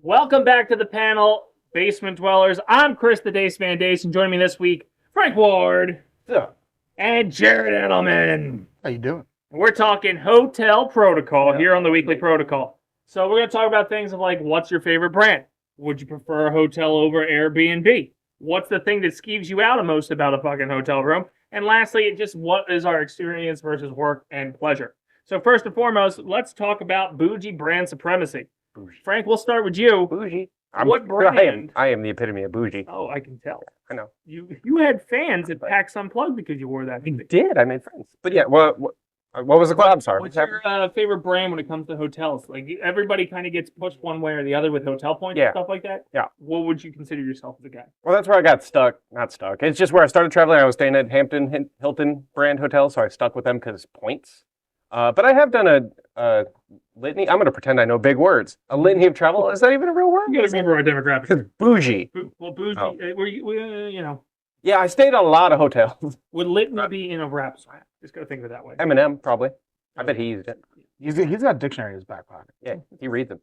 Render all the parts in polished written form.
Welcome back to the panel, Basement Dwellers. I'm Chris, the Dace Man, and joining me this week, Frank Ward Yeah. and Jarrett Edelman. How you doing? We're talking hotel protocol here on the Weekly Protocol. So we're going to talk about things of like, what's your favorite brand? Would you prefer a hotel over Airbnb? What's the thing that skeeves you out the most about a fucking hotel room? And lastly, just what is our experience versus work and pleasure? So first and foremost, let's talk about bougie brand supremacy. Bougie. Frank, we'll start with you. Bougie. What brand? I am the epitome of bougie. Oh, I can tell. I know. You had fans at PAX Unplugged because you wore that. I did. I made friends. But yeah, what was the question? I'm sorry. What's your favorite brand when it comes to hotels? Like everybody kind of gets pushed one way or the other with hotel points and stuff like that. Yeah. What would you consider yourself as a guy? Well, that's where I got stuck. Not stuck. It's just where I started traveling. I was staying at Hampton Hilton brand hotel, so I stuck with them because points. But I have done a litany. I'm going to pretend I know big words. A litany of travel. Is that even a real word? You got to remember our demographic. Because bougie. Well, bougie. Oh. You know. Yeah, I stayed at a lot of hotels. Would litany be in a rap song? Just got to think of it that way. Eminem, probably. I bet he used it. He's got a dictionary in his back pocket. Yeah, he reads them.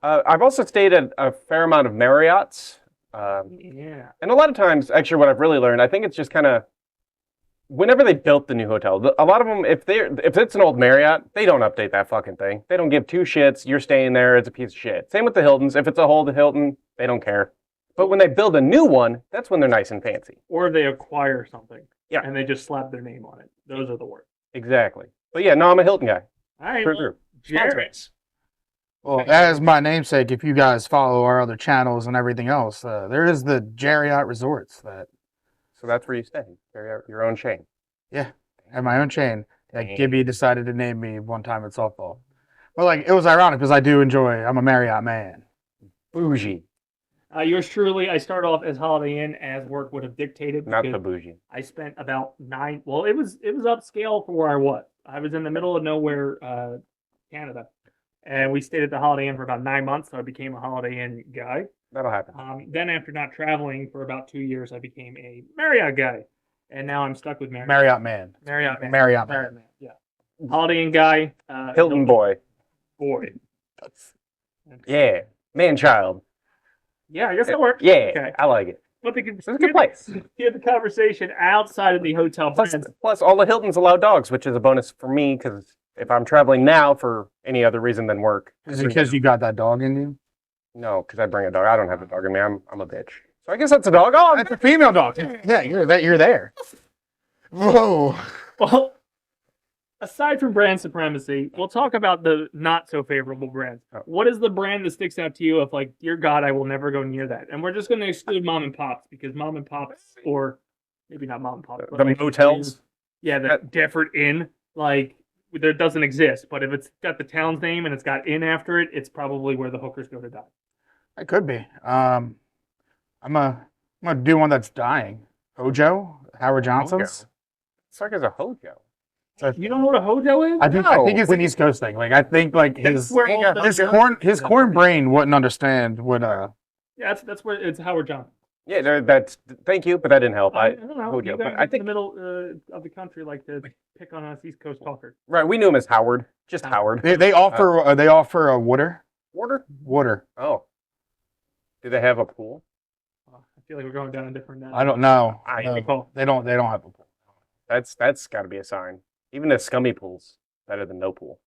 I've also stayed at a fair amount of Marriotts. Yeah. And a lot of times, actually, what I've really learned, I think it's just kind of, whenever they built the new hotel, a lot of them, if it's an old Marriott, they don't update that fucking thing. They don't give two shits. You're staying there. It's a piece of shit. Same with the Hiltons. If it's a old Hilton, they don't care. But when they build a new one, that's when they're nice and fancy. Or they acquire something. Yeah. And they just slap their name on it. Those are the worst. Exactly. But yeah, no, I'm a Hilton guy. All right. For Well, sure. Jarrett. Well, as my namesake, if you guys follow our other channels and everything else, there is the Jarrett Resorts that So that's where you stay. Your own chain. have my own chain that Gibby decided to name me one time at softball. But like, it was ironic because I'm a Marriott man. Bougie. Yours truly, I started off as Holiday Inn as work would have dictated. Not because the bougie. I spent about it was upscale for where I was. I was in the middle of nowhere, Canada. And we stayed at the Holiday Inn for about 9 months, so I became a Holiday Inn guy. That'll happen. Then after not traveling for about 2 years, I became a Marriott guy. And now I'm stuck with Marriott. Marriott man. Marriott man. Marriott man. Marriott man, yeah. Holiday Inn guy. Hilton boy. Boy. Yeah. Man child. Yeah, I guess that works. Yeah. Okay. I like it. But It's a good place. You had the conversation outside of the hotel brands. Plus, all the Hiltons allow dogs, which is a bonus for me because if I'm traveling now for any other reason than work. Is it because you got that dog in you? No, because I bring a dog. I don't have a dog in me. I'm a bitch. So I guess that's a dog. Oh, That's a female dog. Yeah, you're there. Whoa. Well, aside from brand supremacy, we'll talk about the not so favorable brands. Oh. What is the brand that sticks out to you of like, dear God, I will never go near that? And we're just going to exclude mom and pops because mom and pops, or maybe not mom and pops, but the like hotels. Yeah, the Defford Inn, like there doesn't exist. But if it's got the town's name and it's got inn after it, it's probably where the hookers go to die. It could be. I'm gonna do one that's dying. Hojo, Howard Johnson's. It's like as a hojo. You don't know what a hojo is? I think it's an East Coast thing. Like I think like his corn brain wouldn't understand what Yeah, that's where it's Howard Johnson. Yeah, that's. Thank you, but that didn't help. I don't know. Hojo, You but guys I think in the middle of the country like to pick on us East Coast talkers. right. We knew him as Howard, just Howard. they offer a water. Water. Oh. Do they have a pool? I feel like we're going down a different. I don't know. recall. They don't have a pool. That's got to be a sign. Even the scummy pools better than no pool.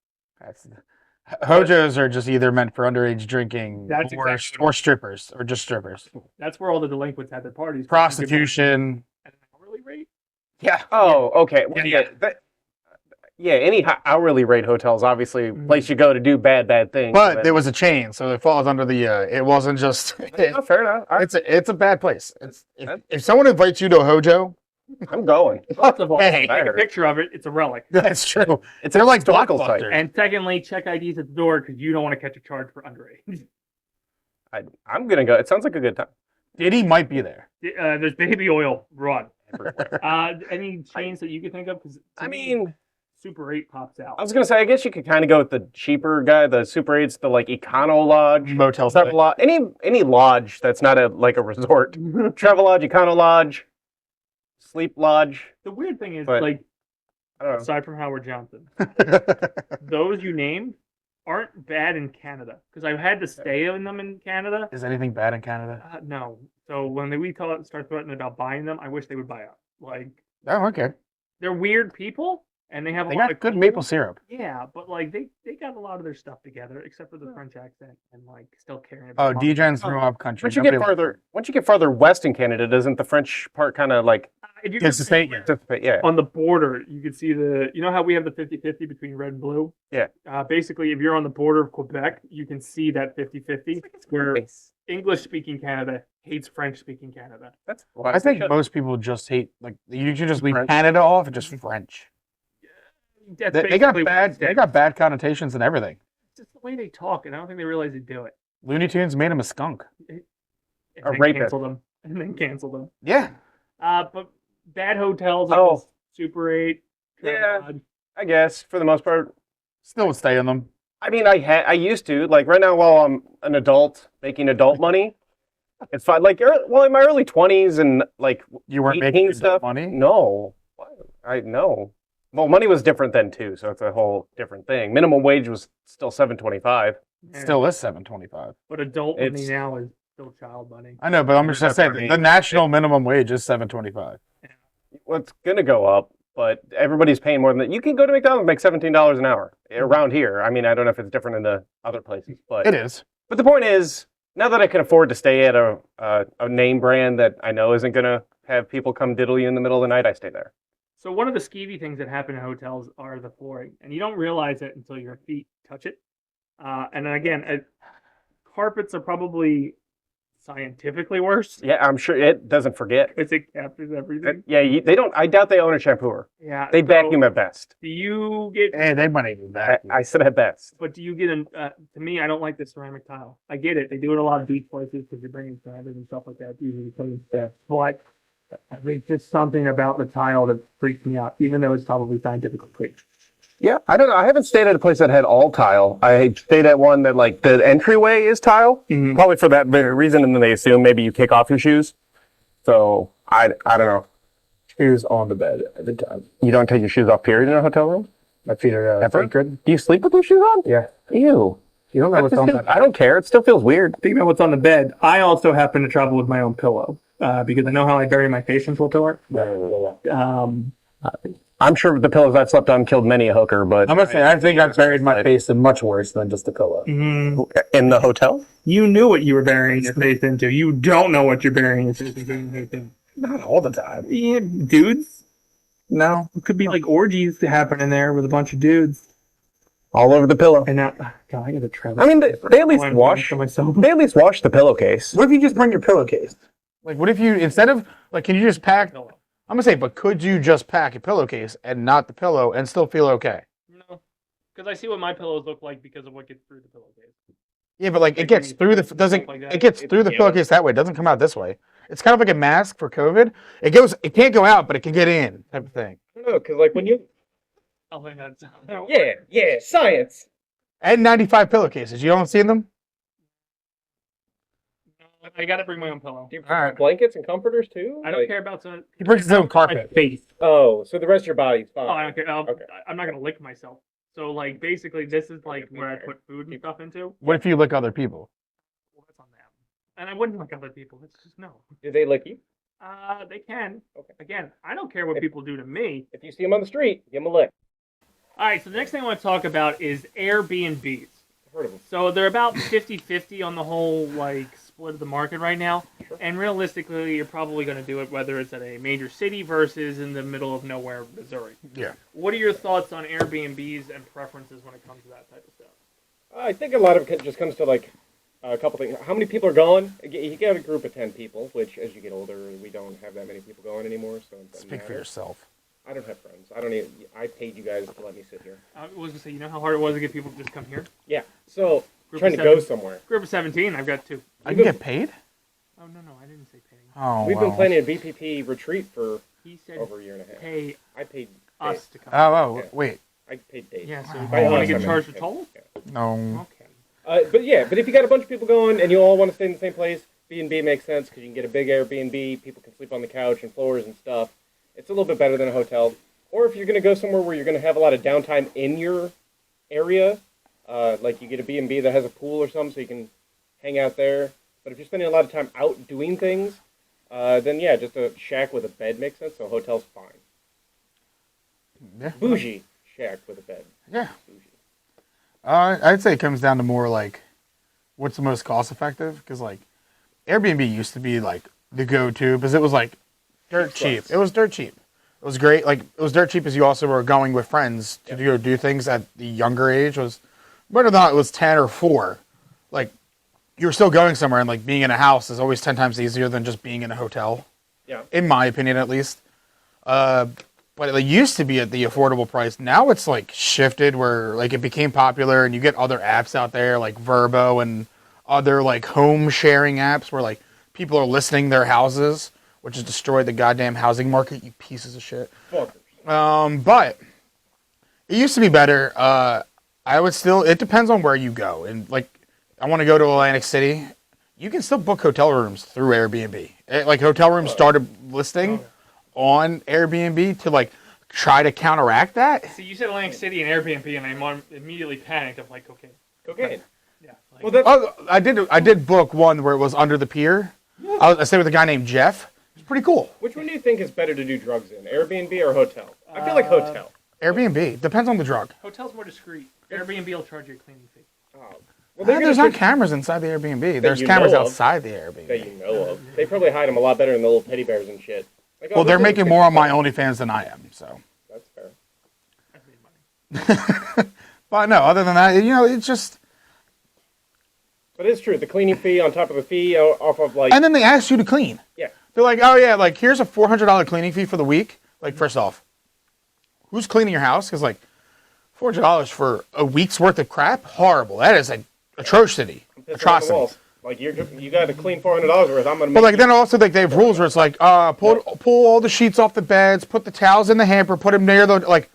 Hojos are just either meant for underage drinking That's or exactly or strippers or just strippers. That's where all the delinquents had their parties. Prostitution. At an hourly rate. Yeah. Oh, okay. Well, yeah. Any hourly rate hotels, obviously, place you go to do bad things. But there was a chain, so it falls under the. It wasn't just. Oh, fair enough. It's a bad place. If someone invites you to a Hojo, I'm going. First of all, Hey. take a picture of it. It's a relic. that's true. They're like historical site. Blockbuster. And secondly, check IDs at the door because you don't want to catch a charge for underage. I'm gonna go. It sounds like a good time. Diddy might be there. There's baby oil. Run. Any chains that you could think of? Because I mean, Super 8 pops out. I was gonna say, I guess you could kind of go with the cheaper guy, the Super 8s, the like Econo Lodge, Motel Travel Lodge, any lodge that's not a resort. Travel Lodge, Econo Lodge, Sleep Lodge. The weird thing is, But- like, I don't know. aside from Howard Johnson, those you named aren't bad in Canada because I've had to stay in them in Canada. Is anything bad in Canada? No. So when we start threatening about buying them, I wish they would buy up. Like Oh, okay. they're weird people and they have a They lot got of good cool- maple syrup. Yeah, but like they got a lot of their stuff together except for the French accent and like still caring Oh, about. mom. DJ's from up country. Once you get farther west in Canada, doesn't the French part kind of like If you It's go the state, yeah. participate? Yeah. on the border, you can see you know how we have the 50-50 between red and blue? Yeah. Basically, if you're on the border of Quebec, you can see that 50-50 where English-speaking Canada hates French-speaking Canada. That's I think most people just hate, like, you should just leave Canada off and just French. That's They got basically what bad. it's They got bad connotations and everything. It's just the way they talk, and I don't think they realize they do it. Looney Tunes made him a skunk. And A then rapist. cancel them. And then cancel them. Yeah. But bad hotels, Oh. Super 8. Yeah. Travelodge. I guess for the most part. Still would stay in them. I mean, I used to like right now while I'm an adult making adult money. It's fine. Like, in my early 20s and like You weren't 18 making stuff. money. No, I know. Well, money was different then too, so it's a whole different thing. Minimum wage was still $7.25. Yeah. Still is $7.25. But adult money It's- now is still child money. I know, but I'm just saying That's the national minimum wage is $7.25. Well, it's gonna go up, but everybody's paying more than that. You can go to McDonald's and make $17 an hour around here. I mean, I don't know if it's different in the other places, but It is. But the point is, now that I can afford to stay at a name brand that I know isn't gonna have people come diddle you in the middle of the night, I stay there. So one of the skeevy things that happen in hotels are the flooring, and you don't realize it until your feet touch it. And then again, carpets are probably scientifically worse Yeah, I'm sure it doesn't forget. because it captures everything. Yeah, they don't. I doubt they own a shampooer. Yeah, They so vacuum at best. Do you get? Hey, they might even back. I said at best. But do you get an? To me, I don't like the ceramic tile. I get it; they do it a lot of beach places because you're bringing ceramic and stuff like that. Usually, but there's just something about the tile that freaks me out, even though it's probably scientifically correct. Yeah, I don't know. I haven't stayed at a place that had all tile. I stayed at one that like the entryway is tile, probably for that very reason, and then they assume maybe you kick off your shoes. So I don't know. Shoes on the bed every time. You don't take your shoes off period in a hotel room? My feet are sacred. Do you sleep with your shoes on? Yeah. Ew. You don't know what's on that. I don't care. It still feels weird. Speaking about what's on the bed, I also happen to travel with my own pillow because I know how I bury my patients with pillow. I'm sure the pillows I've slept on killed many a hooker, but I'm gonna say I think I've buried my face in much worse than just a pillow. in the hotel? You knew what you were burying your face into. You don't know what you're burying your face into. Not all the time. Yeah, dudes. No. It could be like orgies happening there with a bunch of dudes. All over the pillow. And now, God, I gotta travel. I mean, they at least wash. myself. They at least wash the pillowcase. What if you just bring your pillowcase? Like, what if you instead of like, can you just pack? I'm gonna say, but could you just pack a pillowcase and not the pillow and still feel okay? No, because I see what my pillows look like because of what gets through the pillowcase. Yeah, but like it gets through the doesn't Like that. it gets through the pillowcase that way? It doesn't come out this way. It's kind of like a mask for COVID. It can't go out, but it can get in, type of thing. I don't know, because like when you... I think that's Yeah, science. N95 pillowcases. You don't see them? I gotta bring my own pillow. Do you All right. blankets and comforters too? I don't care about some. He brings his own My carpet. face. Oh, so the rest of your body's fine. Oh, I don't care. Okay. I'm not gonna lick myself. So like basically, this is like where I put food and stuff into. What if you lick other people? Well, that's on them. And I wouldn't lick other people. It's just no. Do they lick you? They can. Okay. Again, I don't care what people do to me. If you see them on the street, give them a lick. All right. So the next thing I want to talk about is Airbnbs. I've heard of them. So they're about 50-50 on the whole like split of the market right now. Sure. And realistically, you're probably going to do it whether it's at a major city versus in the middle of nowhere, Missouri. Yeah. What are your thoughts on Airbnbs and preferences when it comes to that type of stuff? I think a lot of it just comes to like a couple things. How many people are going? You get a group of 10 people, which as you get older, we don't have that many people going anymore. So it doesn't Speak for matter. yourself. I don't have friends. I don't even. I paid you guys to let me sit here. I was gonna say, you know how hard it was to get people to just come here. Yeah. So Group trying of to go 7. somewhere. Group of 17. I've got 2. I can get paid? Oh no, I didn't say paying. Oh, We've been planning a BPP retreat for He said over a year and a half. pay I paid us to come. Oh, Yeah. wait. I paid Dave. Yeah, so Oh. you want to I get mean, charged a yeah. toll? No. Okay. But if you got a bunch of people going and you all want to stay in the same place, B&B makes sense because you can get a big Airbnb. People can sleep on the couch and floors and stuff. It's a little bit better than a hotel. Or if you're going to go somewhere where you're going to have a lot of downtime in your area, Like you get a B&B that has a pool or something, so you can hang out there. But if you're spending a lot of time out doing things, then yeah, just a shack with a bed makes sense. So a hotel's fine. Yeah. Bougie shack with a bed. Yeah. Bougie. I'd say it comes down to more like what's the most cost effective, because like Airbnb used to be like the go-to because it was like dirt cheap. It was dirt cheap. It was great. Like it was dirt cheap because you also were going with friends to go do things at the younger age. Was whether or not it was 10 or 4, like you were still going somewhere, and like being in a house is always 10 times easier than just being in a hotel. Yeah. In my opinion, at least. But it used to be at the affordable price. Now it's like shifted where like it became popular, and you get other apps out there like Verbo and other like home sharing apps where like people are listing their houses, which has destroyed the goddamn housing market, you pieces of shit. But it used to be better. I would still, it depends on where you go. And like, I want to go to Atlantic City. You can still book hotel rooms through Airbnb. Like hotel rooms started listing on Airbnb to like try to counteract that. See, you said Atlantic City and Airbnb, and I immediately panicked. I'm like, cocaine. Cocaine. Yeah. Like, Well, I did book one where it was under the pier. I stayed with a guy named Jeff. It's pretty cool. which one do you think is better to do drugs in, Airbnb or hotel? I feel like hotel. Airbnb depends on the drug. hotel's more discreet. Airbnb will charge you a cleaning fee. Oh. Well, There's not cameras inside the Airbnb. There's you cameras know of. outside the Airbnb. that you know of. They probably hide them a lot better than the little teddy bears and shit. Like, Well, they're making more on my OnlyFans than I am, so. That's fair. I've made money. But no, other than that, it's just. But it's true. The cleaning fee on top of the fee off of like. And then they ask you to clean. Yeah. They're like, oh yeah, like here's a $400 cleaning fee for the week. Like, first off, who's cleaning your house? Because like, $400 for a week's worth of crap, horrible. That is an atrocity. Atrocity. Like you got to clean $400 worth. I'm gonna. But like then also like they have rules where it's like pull all the sheets off the beds, put the towels in the hamper, put them near the like.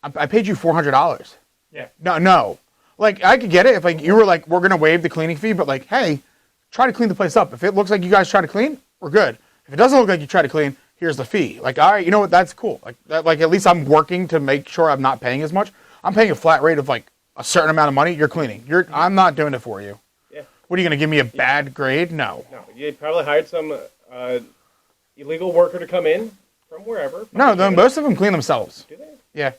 I paid you $400. Yeah. No. Like I could get it if like you were like we're gonna waive the cleaning fee, but like hey, try to clean the place up. If it looks like you guys try to clean, we're good. If it doesn't look like you try to clean, here's the fee. Like all right, you know what? That's cool. Like that. Like at least I'm working to make sure I'm not paying as much. I'm paying a flat rate of like a certain amount of money. You're cleaning. I'm not doing it for you. Yeah. What are you going to give me a bad grade? No. No, you probably hired some illegal worker to come in from wherever. No, most of them clean themselves. Do they? Yeah.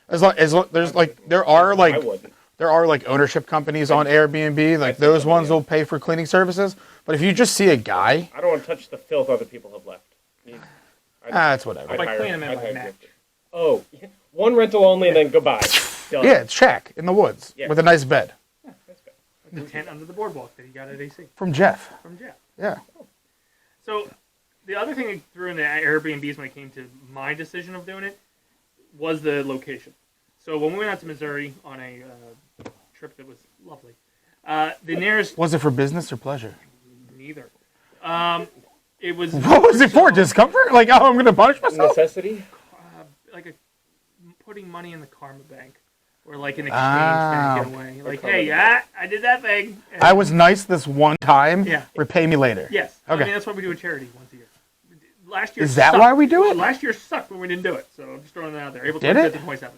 As long there's like there are I wouldn't. like ownership companies on Airbnb. Like those ones will pay for cleaning services. But if you just see a guy, I don't want to touch the filth other people have left. it's whatever. By cleaning them in, I'd like, hire match. Victor. Oh, one rental only and then goodbye. Done. Yeah, it's shack in the woods Yeah. with a nice bed That's good. Like the tent under the boardwalk that he got at AC from Jeff. from Jeff. Yeah. So the other thing that threw in the Airbnbs when it came to my decision of doing it was the location. So when we went out to Missouri on a trip that was lovely, the nearest Was it for business or pleasure? neither. It was What was it for? Discomfort? Like, oh, I'm going to punish myself? Necessity? like putting money in the karma bank, or like an exchange thing away. Like, karma hey, bank. I did that thing. And I was nice this one time. Yeah. Repay me later. Yes. Okay. I mean, that's what we do a charity once a year. Last year Is that sucked. why we do it? Last year sucked when we didn't do it. So I'm just throwing that out there. Able to Did win it? 50.7.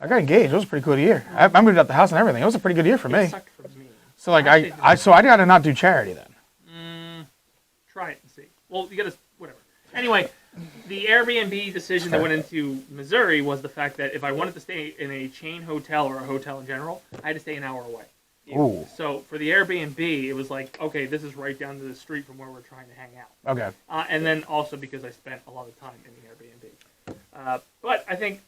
I got engaged. It was a pretty good year. I moved out the house and everything. It was a pretty good year for It me. sucked for me. So like I got to not do charity then. Try it and see. Well, you gotta whatever. Anyway, the Airbnb decision that went into Missouri was the fact that if I wanted to stay in a chain hotel or a hotel in general, I had to stay an hour away. Ooh. So for the Airbnb, it was like, okay, this is right down to the street from where we're trying to hang out. Okay. And then also because I spent a lot of time in the Airbnb. But I think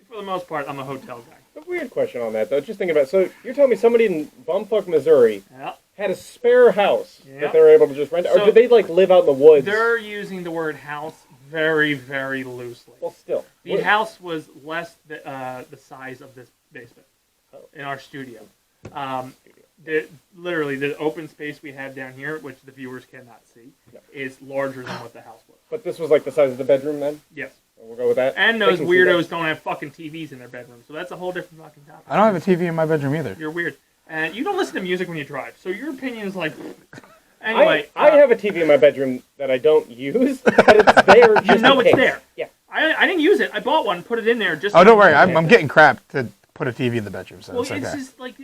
for the most part, I'm a hotel guy. A weird question on that, though. Just thinking about it. So you're telling me somebody in bumfuck Missouri Yeah. had a spare house Yeah. that they were able to just rent? Or So did they, like, live out in the woods? They're using the word house very, very loosely. Well, still. The house was less the size of this basement in our studio. Literally, the open space we have down here, which the viewers cannot see, is larger than what the house was. But this was, like, the size of the bedroom, then? Yes. We'll go with that. And They those can see weirdos don't have fucking TVs in their bedroom, so that's a whole different fucking topic. I don't have a TV in my bedroom either. You're weird. And you don't listen to music when you drive, so your opinion is like... that. Anyway, I have a TV in my bedroom that I don't use, but it's there just you know in it's case. there. Yeah. I didn't use it. I bought one, put it in there just... Oh, don't worry. I'm getting crap to put a TV in the bedroom, so Well, it's okay. it's just like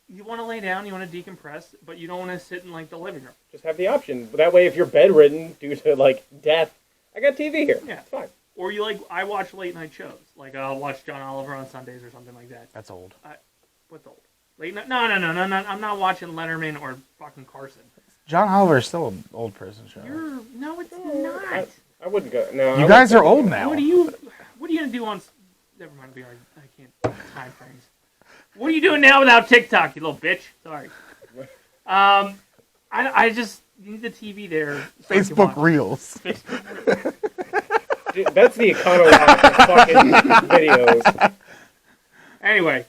you want to lay down, you want to decompress, but you don't want to sit in like the living room. Just have the option. That way, if you're bedridden due to like death, I got TV here. Yeah. It's fine. Or I watch late night shows. Like I'll watch John Oliver on Sundays or something like that. That's old. What's old? Late night? No. I'm not watching Letterman or fucking Carson. John Oliver is still an old person show. No, it's not. I wouldn't go. No. You guys are old now. What are you gonna do on? Never mind. I can't time frames. What are you doing now without TikTok, you little bitch? Sorry. I just need the TV there. So Facebook Reels. Dude, that's the economy of fucking videos. Anyway,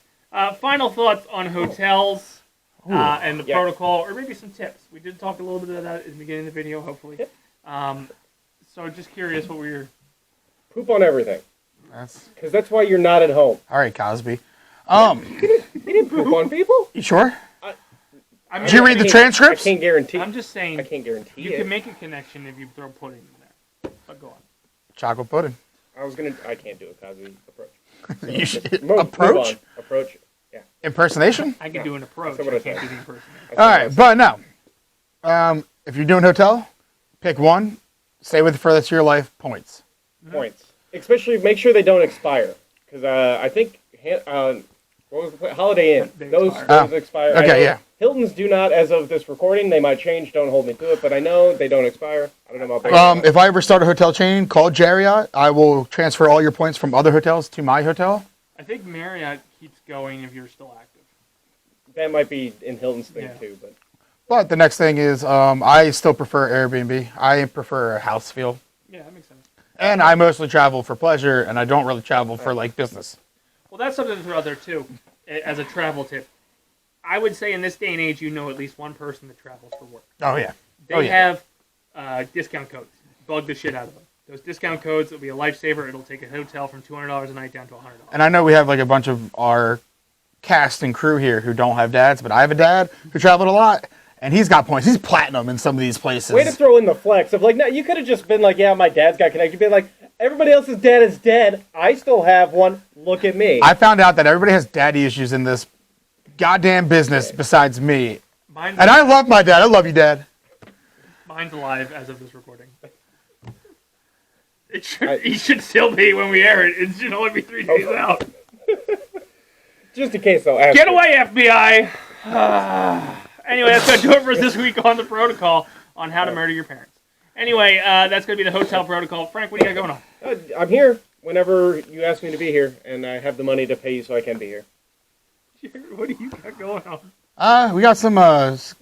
final thoughts on hotels and the protocol, or maybe some tips. We did talk a little bit about that in the beginning of the video, hopefully. Yep. So just curious what were your... Poop on everything. Because that's why you're not at home. All right, Cosby. You didn't poop on people? You sure? I mean, Did you read the transcripts? I can't guarantee. I'm just saying. I can't guarantee you can make a connection if you throw pudding in there. But go on. Chocolate pudding. I can't do a Cosby approach. You should, Move approach? on. Approach. Yeah. Impersonation? I can do an approach. That's what I I can't said. do the impersonation. All right, but no. If you're doing hotel, pick one. Stay with it for the rest of your life. Points. Points. Especially make sure they don't expire. Because I think what was the Holiday Inn? Those expire. Okay, yeah. Hilton's do not, as of this recording. They might change. Don't hold me to it, but I know they don't expire. I don't know about. If I ever start a hotel chain, call Jarrett. I will transfer all your points from other hotels to my hotel. I think Marriott keeps going if you're still active. That might be in Hilton's thing too, but. But the next thing is, I still prefer Airbnb. I prefer a house feel. Yeah, that makes sense. And I mostly travel for pleasure, and I don't really travel for like business. Well, that's something to throw out there too, as a travel tip. I would say in this day and age, you know at least one person that travels for work. Oh yeah. They have discount codes. Bug the shit out of them. Those discount codes will be a lifesaver. It'll take a hotel from $200 a night down to $100. And I know we have like a bunch of our cast and crew here who don't have dads, but I have a dad who traveled a lot, and he's got points. He's platinum in some of these places. Way to throw in the flex of like, no, you could have just been like, yeah, my dad's got connected. You'd be like, everybody else's dad is dead. I still have one. Look at me. I found out that everybody has daddy issues in this goddamn business besides me. And I love my dad. I love you, Dad. Mine's alive as of this recording. He should still be when we air it. It should only be 3 days out. Just in case, though. Get away, FBI! Anyway, that's going to do it for us this week on the protocol on how to murder your parents. Anyway, that's going to be the hotel protocol. Frank, what do you got going on? I'm here whenever you ask me to be here, and I have the money to pay you so I can be here. What do you got going on? We got some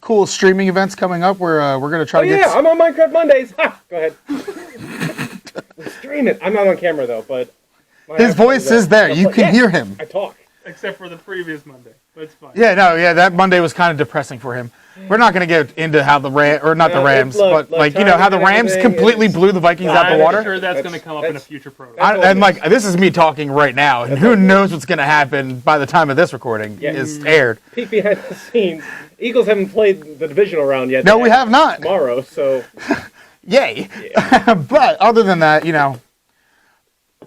cool streaming events coming up where we're going to try to get... I'm on Minecraft Mondays. Ha! Go ahead. Stream it. I'm not on camera, though, but... His voice is there. You can hear him. I talk. Except for the previous Monday, but it's fine. Yeah, that Monday was kind of depressing for him. We're not going to get into how the Rams, but like how the Rams completely blew the Vikings out the water. I'm sure that's going to come up in a future program. And like this is me talking right now, and who knows what's going to happen by the time of this recording is aired. Peek behind the scenes. Eagles haven't played the divisional round yet. No, we have not. Tomorrow, so yay! Yeah. But other than that,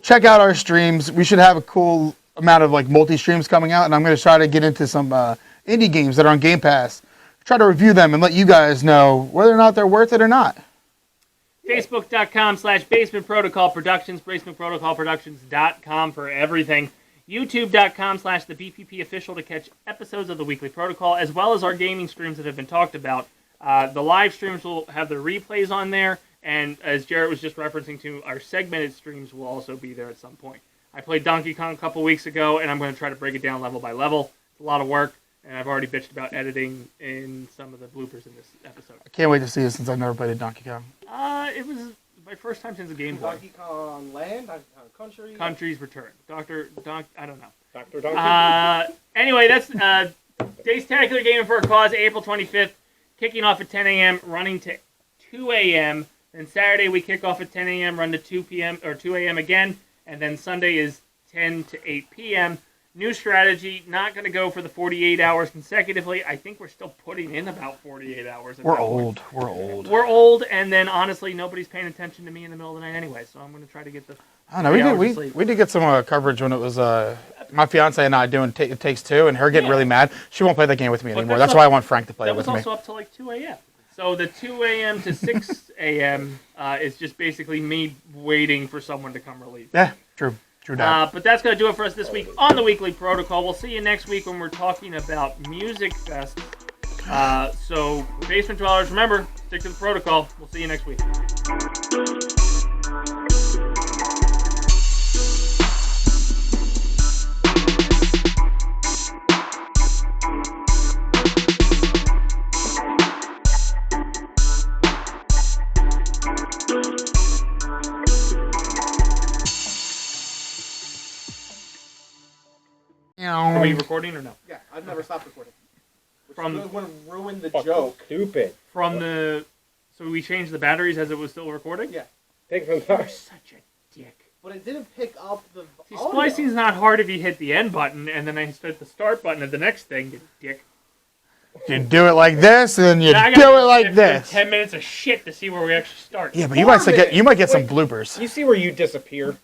check out our streams. We should have a cool amount of like multi-streams coming out, and I'm going to try to get into some indie games that are on Game Pass. Try to review them and let you guys know whether or not they're worth it or not. Facebook.com/Basement Protocol Productions, BasementProtocolProductions.com for everything. YouTube.com/the BPP Official to catch episodes of the Weekly Protocol, as well as our gaming streams that have been talked about. The live streams will have the replays on there, and as Jarrett was just referencing to, our segmented streams will also be there at some point. I played Donkey Kong a couple weeks ago, and I'm going to try to break it down level by level. It's a lot of work, and I've already bitched about editing in some of the bloopers in this episode. I can't wait to see it since I've never played a Donkey Kong. It was my first time since the Game Boy. Donkey Kong Land, Donkey Kong Country. Country's Return. I don't know. Dr. Donkey. Anyway, that's Dacetacular Gaming for a Cause, April 25th, kicking off at 10 a.m., running to 2 a.m., then Saturday we kick off at 10 a.m., run to 2 p.m. or 2 a.m. again, and then Sunday is 10 to 8 p.m. New strategy, not going to go for the 48 hours consecutively. I think we're still putting in about 48 hours. We're old, and then honestly, nobody's paying attention to me in the middle of the night anyway, so I'm going to try to get the... I don't know, we did get some coverage when it was my fiance and I doing It Takes Two, and her getting really mad. She won't play that game with me anymore. That's that's why I want Frank to play it That was with me. also up to like 2 a.m. So the 2 a.m. to 6 a.m. Is just basically me waiting for someone to come relieve. Yeah, true that. But that's going to do it for us this week on the Weekly Protocol. We'll see you next week when we're talking about Music Fest. So, Basement Dwellers, remember, stick to the protocol. We'll see you next week. Are we recording or no? Yeah, I've never stopped recording. From would ruin the joke. Stupid. So we changed the batteries as it was still recording? Yeah. Take from You're ours. such a dick. But it didn't pick up the See, splicing's not hard if you hit the end button and then I hit the start button of the next thing, you dick. You do it like this, and then you Now I do gotta it like sit for this. 10 minutes of shit to see where we actually start. Yeah, but you might get some bloopers. You see where you disappear?